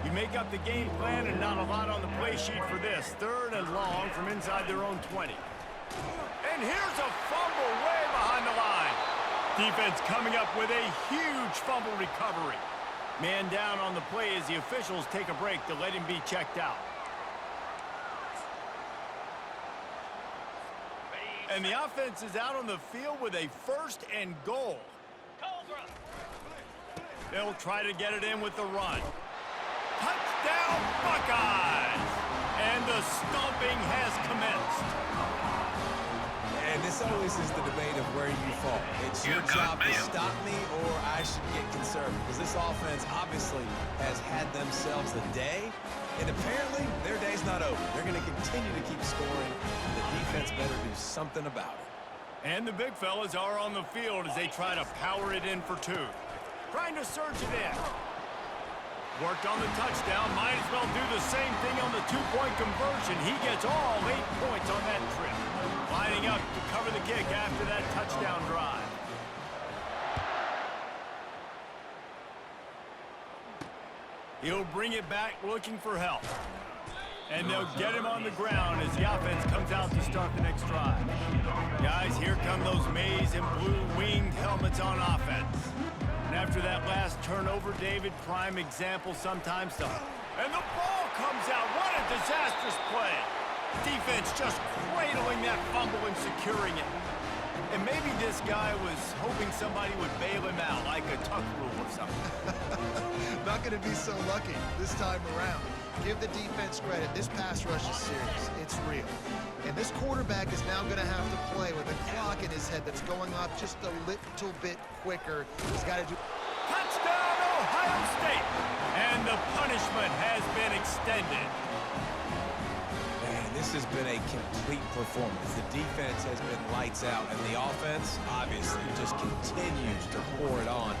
You make up the game plan and not a lot on the play sheet for this. 3rd and long from inside their own 20. And here's a fumble way behind the line. Defense coming up with a huge fumble recovery. Man down on the play as the officials take a break to let him be checked out. And the offense is out on the field with a 1st and goal. They'll try to get it in with the run. Touchdown, Buckeyes! And the stomping has commenced. And this always is the debate of where you fall. It's your job to stop me, or I should get conservative. Because this offense obviously has had themselves a day, and apparently their day's not over. They're going to continue to keep scoring. The defense better do something about it. And the big fellas are on the field as they try to power it in for 2. Trying to surge it in. Worked on the touchdown. Might as well do the same thing on the two-point conversion. He gets all 8 points on that trip. Lining up to cover the kick after that touchdown drive. He'll bring it back looking for help. And they'll get him on the ground as the offense comes out to start the next drive. Guys, here come those maize and blue winged helmets on offense. And after that last turnover, David, prime example sometimes to... And the ball comes out. What a disastrous play. Defense just cradling that fumble and securing it. And maybe this guy was hoping somebody would bail him out, like a tuck rule or something. Not going to be so lucky this time around. Give the defense credit. This pass rush is serious. It's real. And this quarterback is now going to have to play with a clock in his head that's going off just a little bit quicker. He's got to do... Touchdown, Ohio State! And the punishment has been extended. Man, this has been a complete performance. The defense has been lights out, and the offense, obviously, just continues to pour it on.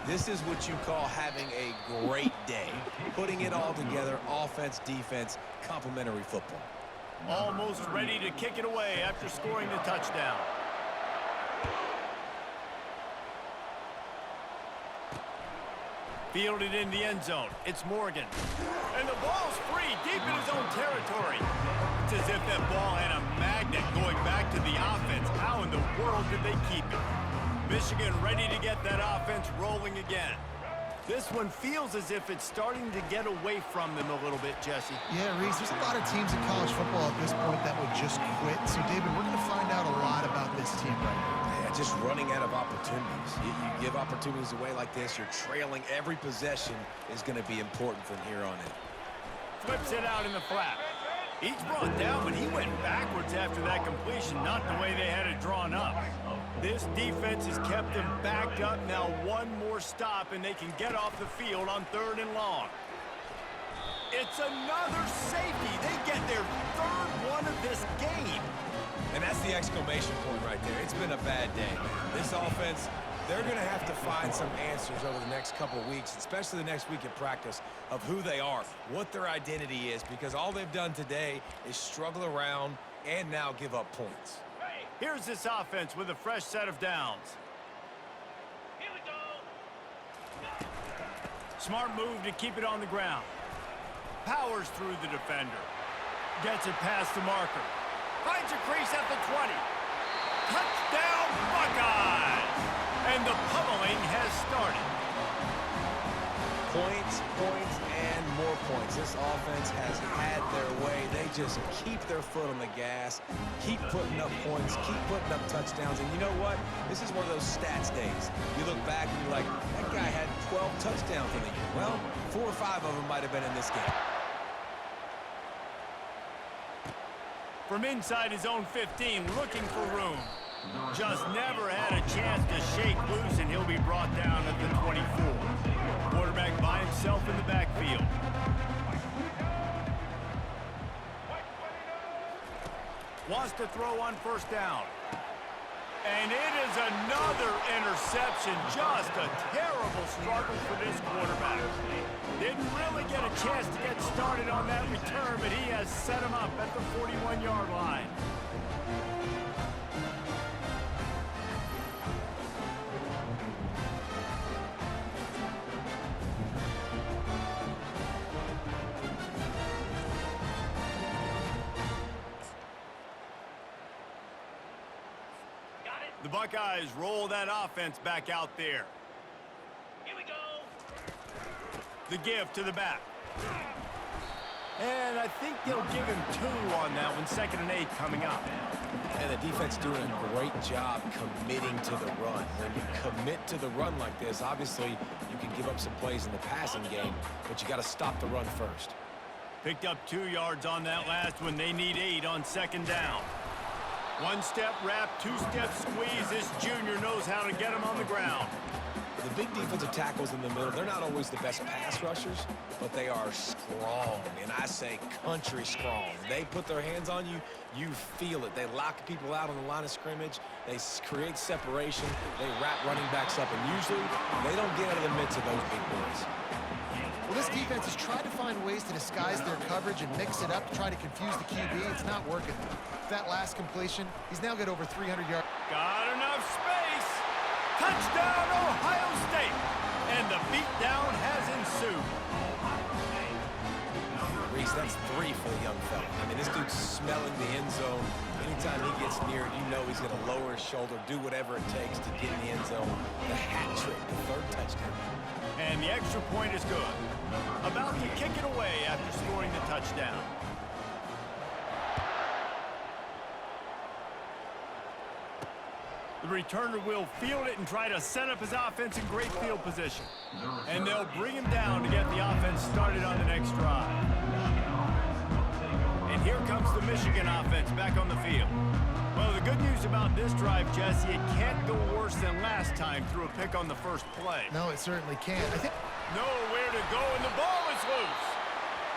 This is what you call having a great day. Putting it all together, offense, defense, complementary football. Almost ready to kick it away after scoring the touchdown. Fielded in the end zone. It's Morgan. And the ball's free deep in his own territory. It's as if that ball had a magnet going back to the offense. How in the world did they keep it? Michigan ready to get that offense rolling again. This one feels as if it's starting to get away from them a little bit, Jesse. Yeah, Reese, there's a lot of teams in college football at this point that would just quit. So, David, we're going to find out a lot about this team right now. Yeah, just running out of opportunities. You give opportunities away like this, you're trailing. Every possession is going to be important from here on in. Flips it out in the flat. He's brought down, but he went backwards after that completion, not the way they had it drawn up. This defense has kept them backed up. Now one more stop, and they can get off the field on 3rd and long. It's another safety. They get their 3rd one of this game. And that's the exclamation point right there. It's been a bad day. This offense, they're going to have to find some answers over the next couple of weeks, especially the next week of practice, of who they are, what their identity is, because all they've done today is struggle around and now give up points. Here's this offense with a fresh set of downs. Here we go. Smart move to keep it on the ground. Powers through the defender. Gets it past the marker. Finds a crease at the 20. Touchdown, Buckeyes! And the pummeling has started. Points, points, and more points. This offense has had their way. They just keep their foot on the gas, keep putting up points, keep putting up touchdowns. And you know what? This is one of those stats days. You look back and you're like, that guy had 12 touchdowns in the year. Well, 4 or 5 of them might have been in this game. From inside his own 15, looking for room. Just never had a chance to shake loose, and he'll be brought down at the 24. Quarterback by himself in the backfield. Wants to throw on 1st down. And it is another interception. Just a terrible struggle for this quarterback. Didn't really get a chance to get started on that return, but he has set him up at the 41-yard line. The Buckeyes roll that offense back out there. Here we go. The give to the back. And I think they'll give him 2 on that one. 2nd and 8 coming up. And the defense doing a great job committing to the run. When you commit to the run like this, obviously you can give up some plays in the passing game, but you got to stop the run first. Picked up 2 yards on that last one. They need 8 on 2nd down. 1-step wrap, 2-step squeeze. This junior knows how to get him on the ground. The big defensive tackles in the middle, they're not always the best pass rushers, but they are strong, and I say country strong. They put their hands on you, you feel it. They lock people out on the line of scrimmage. They create separation. They wrap running backs up, and usually they don't get out of the midst of those big boys. Well, this defense has tried to find ways to disguise their coverage and mix it up to try to confuse the QB. It's not working. That last completion, he's now got over 300 yards. Got enough space. Touchdown, Ohio State. And the beatdown has ensued. Reese, that's 3 for the young fella. I mean, this dude's smelling the end zone. Anytime he gets near it, you know he's going to lower his shoulder, do whatever it takes to get in the end zone. The hat trick, the 3rd touchdown. And the extra point is good. About to kick it away after scoring the touchdown. The returner will field it and try to set up his offense in great field position. And they'll bring him down to get the offense started on the next drive. And here comes the Michigan offense back on the field. Well, the good news about this drive, Jesse, it can't go worse than last time through a pick on the first play. No, it certainly can't. I think Nowhere to go, and the ball is loose.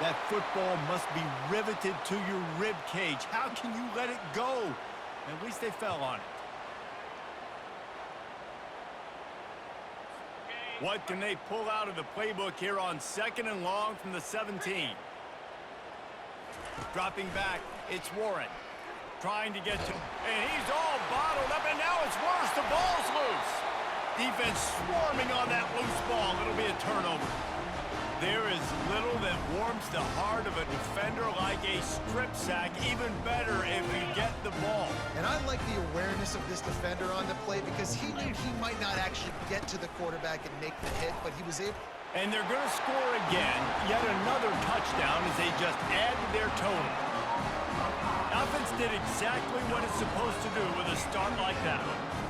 That football must be riveted to your rib cage. How can you let it go? At least they fell on it. What can they pull out of the playbook here on 2nd and long from the 17? Dropping back, it's Warren. Trying to get to, and he's all bottled up, and now it's worse. The ball's loose. Defense swarming on that loose ball. It'll be a turnover. There is little that warms the heart of a defender like a strip sack. Even better if you get the ball. And I like the awareness of this defender on the play because he knew he might not actually get to the quarterback and make the hit, but he was able. And they're going to score again. Yet another touchdown as they just add to their total. Offense did exactly what it's supposed to do with a start like that.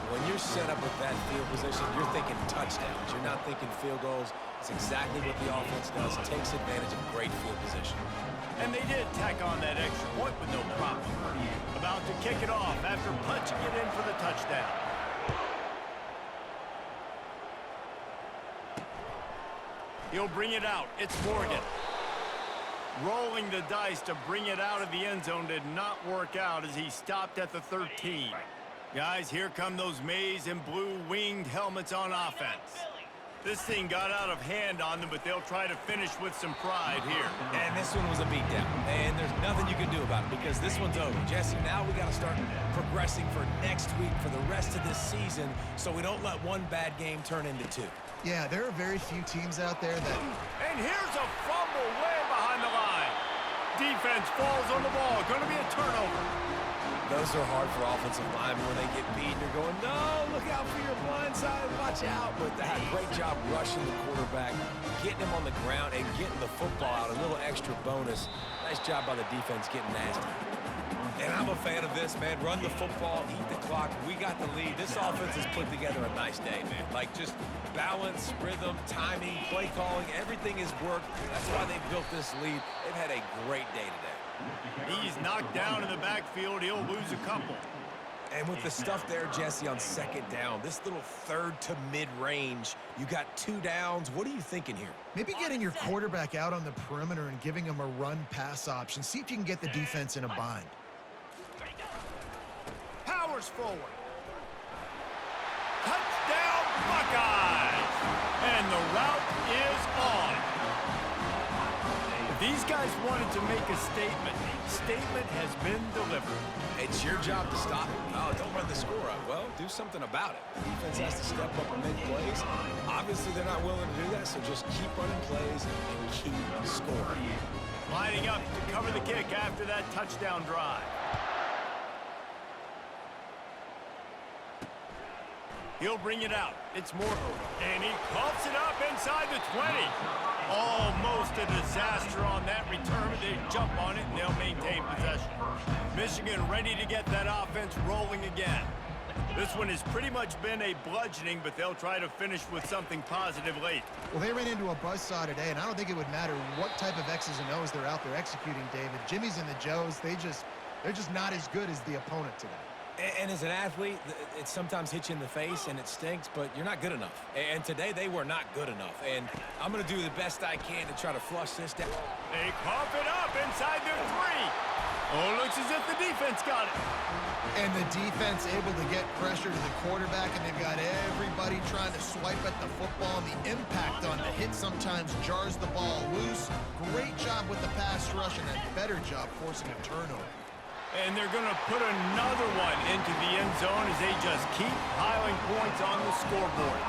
When you're set up with that field position, you're thinking touchdowns. You're not thinking field goals. It's exactly what the offense does. Takes advantage of great field position. And they did tack on that extra point with no problem. About to kick it off after punching it in for the touchdown. He'll bring it out. It's Morgan. Rolling the dice to bring it out of the end zone did not work out as he stopped at the 13. Guys, here come those maize and blue winged helmets on offense. This thing got out of hand on them, but they'll try to finish with some pride here. And this one was a beatdown. And there's nothing you can do about it because this one's over. Jesse, now we got to start progressing for next week for the rest of this season so we don't let one bad game turn into 2. Yeah, there are very few teams out there that... And here's a fumble way behind the line. Defense falls on the ball. Going to be a turnover. Those are hard for offensive linemen when they get beat. You're going, no, look out for your blind side. Watch out. But they had a great job rushing the quarterback, getting him on the ground, and getting the football out. A little extra bonus. Nice job by the defense getting nasty. And I'm a fan of this, man. Run the football, eat the clock. We got the lead. This offense has put together a nice day, man. Like just balance, rhythm, timing, play calling, everything has worked. That's why they built this lead. They've had a great day today. He's knocked down in the backfield. He'll lose a couple. And with the stuff there, Jesse, on 2nd down, this little 3rd to mid-range, you got 2 downs. What are you thinking here? Maybe getting your quarterback out on the perimeter and giving him a run-pass option. See if you can get the defense in a bind. Powers forward. Touchdown, Buckeyes! And the route is on. If these guys wanted to make a statement has been delivered. It's your job to stop it. Oh, don't run the score up. Well, do something about it. The defense has to step up and make plays. Obviously, they're not willing to do that, so just keep running plays and keep scoring. Lining up to cover the kick after that touchdown drive. He'll bring it out. It's Morgan. And he coughs it up inside the 20. Almost a disaster on that return. They jump on it, and they'll maintain possession. Michigan ready to get that offense rolling again. This one has pretty much been a bludgeoning, but they'll try to finish with something positive late. Well, they ran into a buzzsaw today, and I don't think it would matter what type of X's and O's they're out there executing, David. Jimmy's and the Joes, they're just not as good as the opponent today. And as an athlete, it sometimes hits you in the face and it stinks, but you're not good enough. And today they were not good enough. And I'm going to do the best I can to try to flush this down. They cough it up inside their 3. Oh, looks as if the defense got it. And the defense able to get pressure to the quarterback, and they've got everybody trying to swipe at the football, and the impact on the hit sometimes jars the ball loose. Great job with the pass rush and a better job forcing a turnover. And they're going to put another one into the end zone as they just keep piling points on the scoreboard.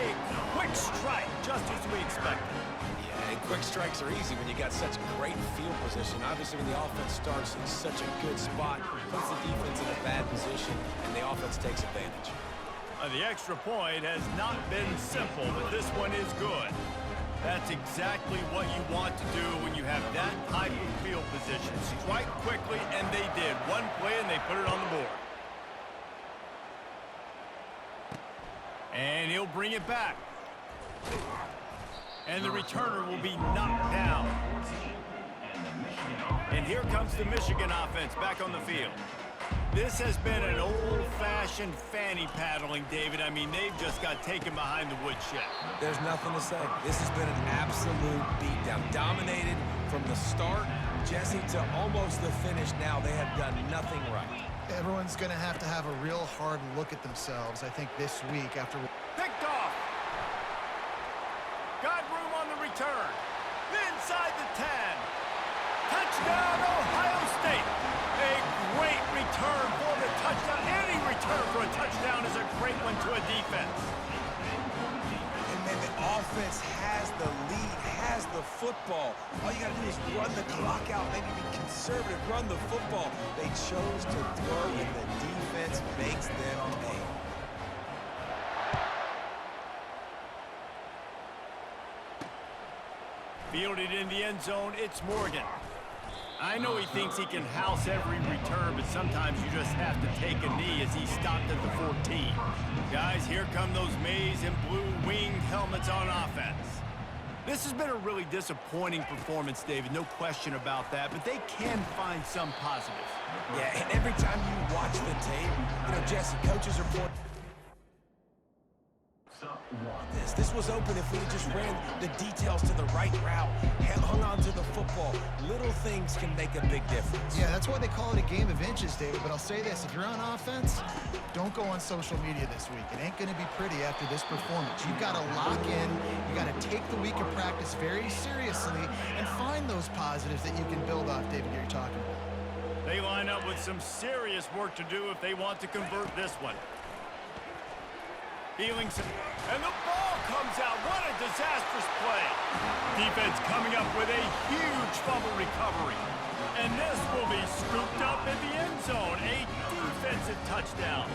A quick strike, just as we expected. Yeah, and quick strikes are easy when you got such great field position. Obviously, when the offense starts in such a good spot, puts the defense in a bad position, and the offense takes advantage. The extra point has not been simple, but this one is good. That's exactly what you want to do when you have that type of field position. Strike quickly, and they did. One play, and they put it on the board. And he'll bring it back. And the returner will be knocked down. And here comes the Michigan offense back on the field. This has been an old-fashioned fanny paddling, David. I mean, they've just got taken behind the woodshed. There's nothing to say. This has been an absolute beatdown. Dominated from the start, Jesse, to almost the finish now. They have done nothing right. Everyone's going to have a real hard look at themselves, I think, this week after... Picked off. Got room on the return. Inside the 10. Touchdown, Ohio State. A great return for the touchdown. Any return for a touchdown is a great one to a defense. And then the offense has the lead, has the football. All you got to do is run the clock out, maybe be conservative, run the football. They chose to throw, and the defense makes them pay. Fielded in the end zone, it's Morgan. I know he thinks he can house every return, but sometimes you just have to take a knee as he stopped at the 14. Guys, here come those maize and blue winged helmets on offense. This has been a really disappointing performance, David, no question about that, but they can find some positives. Yeah, and every time you watch the tape, you know, Jesse, coaches report this was open if we just ran the details to the right route, hung on to the football. Little things can make a big difference. Yeah, that's why they call it a game of inches, David. But I'll say this, if you're on offense, don't go on social media this week. It ain't going to be pretty after this performance. You've got to lock in. You got to take the week of practice very seriously and find those positives that you can build off, David, you're talking about. They line up with some serious work to do if they want to convert this one. Healing some, and the ball comes out. What a disastrous play. Defense coming up with a huge fumble recovery. And this will be scooped up in the end zone. A defensive touchdown.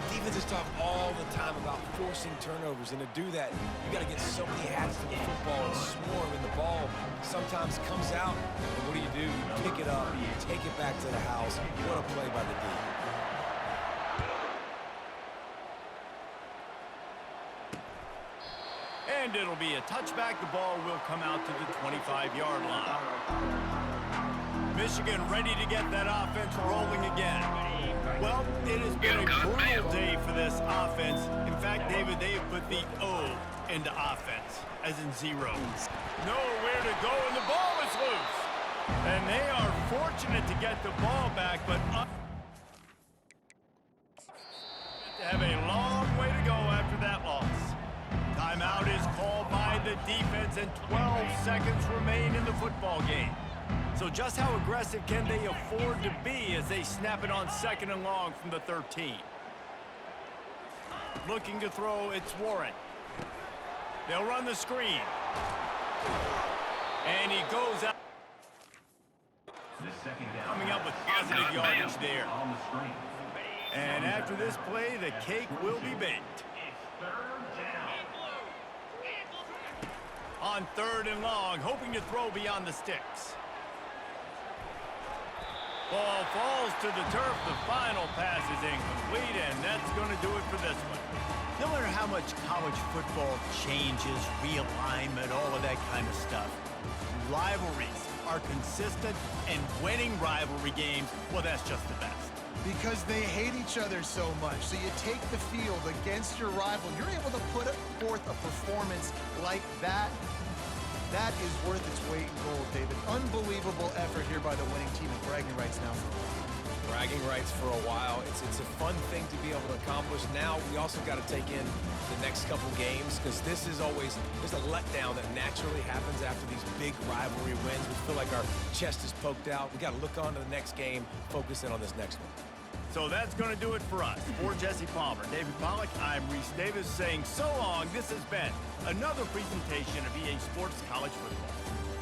Defenses talk all the time about forcing turnovers, and to do that, you got to get so many hats to the football and swarm, and the ball sometimes comes out, and what do? You pick it up, take it back to the house. What a play by the D. And it'll be a touchback. The ball will come out to the 25-yard line. Michigan ready to get that offense rolling again. Well, it has been a brutal day for this offense. In fact, David, they have put the O into offense, as in zero. Nowhere to go, and the ball is loose. And they are fortunate to get the ball back, but have a long way to go after that loss. Timeout is called by the defense, and 12 seconds remain in the football game. So just how aggressive can they afford to be as they snap it on 2nd and long from the 13? Looking to throw, it's Warren. They'll run the screen. And he goes out. Coming up with positive yardage there. And after this play, the cake will be baked. On 3rd and long, hoping to throw beyond the sticks. Ball falls to the turf. The final pass is incomplete, and that's going to do it for this one. No matter how much college football changes, realignment, all of that kind of stuff, rivalries are consistent, and winning rivalry games, well, that's just the best. Because they hate each other so much. So you take the field against your rival. You're able to put forth a performance like that. That is worth its weight in gold, David. Unbelievable effort here by the winning team, and bragging rights now. bragging rights for a while. It's a fun thing to be able to accomplish. Now we also got to take in the next couple games because this is always, there's a letdown that naturally happens after these big rivalry wins. We feel like our chest is poked out. We got to look on to the next game, focus in on this next one. So that's going to do it for us. For Jesse Palmer, David Pollack, I'm Reese Davis saying so long. This has been another presentation of EA Sports College Football.